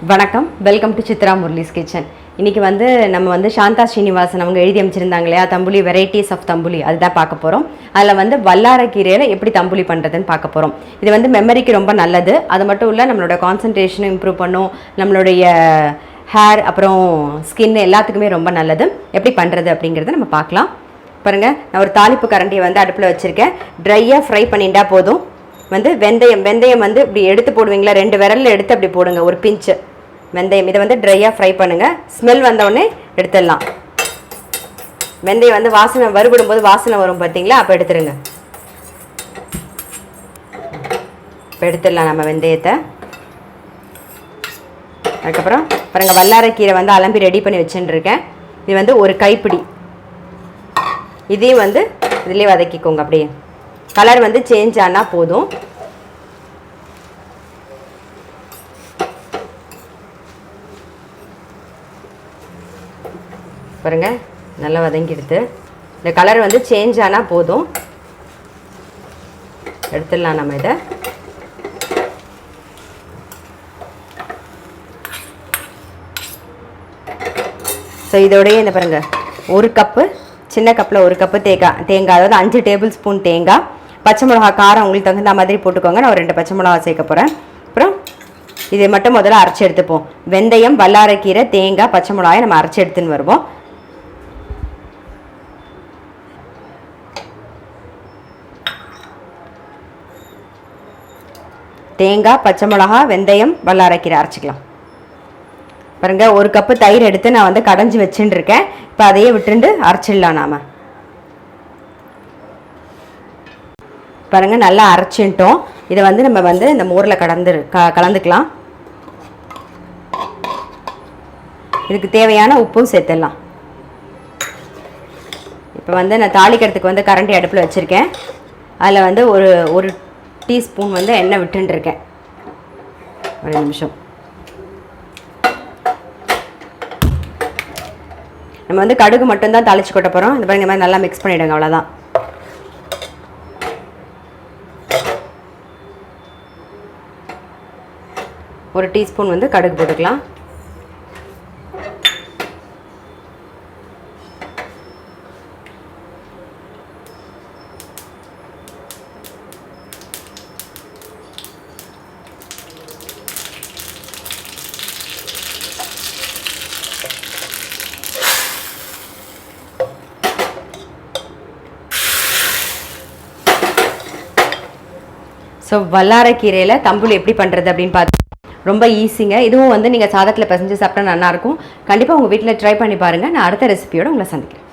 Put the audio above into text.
வணக்கம், welcome to Chitra Murali's kitchen. இன்றைக்கி நம்ம சாந்தா ஸ்ரீனிவாசன் அவங்க எழுதி அமைச்சிருந்தாங்க இல்லையா, தம்புலி வெரைட்டிஸ் ஆஃப் தம்புலி, அதுதான் பார்க்க போகிறோம். அதில் வல்லாரக்கீரையில் எப்படி தம்புலி பண்ணுறதுன்னு பார்க்க போகிறோம். இது மெமரிக்கு ரொம்ப நல்லது. அது மட்டும் இல்லை, நம்மளோட கான்சன்ட்ரேஷனை இம்ப்ரூவ் பண்ணும், நம்மளுடைய ஹேர் அப்புறம் ஸ்கின் எல்லாத்துக்குமே ரொம்ப நல்லது. எப்படி பண்ணுறது அப்படிங்கிறத நம்ம பார்க்கலாம். பாருங்கள், நான் ஒரு தாளிப்பு கரண்டியை அடுப்பில் வச்சுருக்கேன். ட்ரையாக ஃப்ரை பண்ணிட்டா போதும். வெந்தயம் இப்படி எடுத்து போடுவீங்களா, 2 விரலில் எடுத்து அப்படி போடுங்க, ஒரு பிஞ்சு வெந்தயம். இதை ட்ரையாக ஃப்ரை பண்ணுங்கள். ஸ்மெல் வந்தவுடனே எடுத்துடலாம். வெந்தயம் வாசனை வறுபடும் போது வாசனை வரும் பார்த்தீங்களா, அப்போ எடுத்துருங்க. இப்போ எடுத்துடலாம் நம்ம வெந்தயத்தை. அதுக்கப்புறம் பாருங்கள், வல்லாரக்கீரை அலம்பி ரெடி பண்ணி வச்சுட்டுருக்கேன். இது ஒரு கைப்பிடி. இதையும் இதிலே வதக்கிக்கோங்க. அப்படியே கலர் சேஞ்ச் ஆனால் போதும். பாருங்க, நல்லா வதங்கிடுது. இந்த கலர் சேஞ்ச் ஆனால் போதும். எடுத்துடலாம் நம்ம இதை. ஸோ இதோடைய இந்த பாருங்க, ஒரு கப்பு, சின்ன கப்பில் ஒரு கப்பு தேங்காய், அதாவது 5 டேபிள் ஸ்பூன் தேங்காய். பச்சை மிளகா காரம் உங்களுக்கு தகுந்த மாதிரி போட்டுக்கோங்க. நான் ஒரு 2 பச்சை மிளகா சேர்க்க போகிறேன். அப்புறம் இதை மட்டும் முதல்ல அரைச்சி எடுத்துப்போம். வெந்தயம், வல்லாரக்கீரை, தேங்காய், பச்சை மிளகாயை நம்ம அரைச்சி எடுத்துன்னு வருவோம். தேங்காய், பச்சை மிளகா, வெந்தயம், வல்லாரக்கீரை அரைச்சிக்கலாம். பாருங்கள், ஒரு கப்பு தயிர் எடுத்து நான் கடைஞ்சி வச்சுட்டு இருக்கேன். இப்போ அதையே விட்டுண்டு அரைச்சிடலாம். நாம் பாருங்கள், நல்லா அரைச்சிட்டோம். இதை நம்ம இந்த மோரில் கலந்துக்கலாம். இதுக்கு தேவையான உப்பும் சேர்த்துடலாம். இப்போ நான் தாளிக்கிறதுக்கு கரண்டி அடுப்பில் வச்சுருக்கேன். அதில் ஒரு டீஸ்பூன் எண்ணெய் விட்டுருக்கேன். ஒரு நிமிஷம். நம்ம கடுகு மட்டும்தான் தாளித்து கொட்ட போகிறோம். இந்த மாதிரி இந்த மாதிரி நல்லா மிக்ஸ் பண்ணிவிடுங்க, அவ்வளோதான். ஒரு டீஸ்பூன் கடுகு போட்டுக்கலாம். ஸோ வல்லாரக்கீரையில் தம்புலி எப்படி பண்ணுறது அப்படின்னு பார்த்து ரொம்ப ஈஸிங்க. இதுவும் நீங்கள் சாதத்தில் பிசைஞ்சு சாப்பிட்டா நல்லாயிருக்கும். கண்டிப்பாக உங்கள் வீட்டில் ட்ரை பண்ணி பாருங்கள். நான் அடுத்த ரெசிபியோடு உங்களை சந்திக்கிறேன்.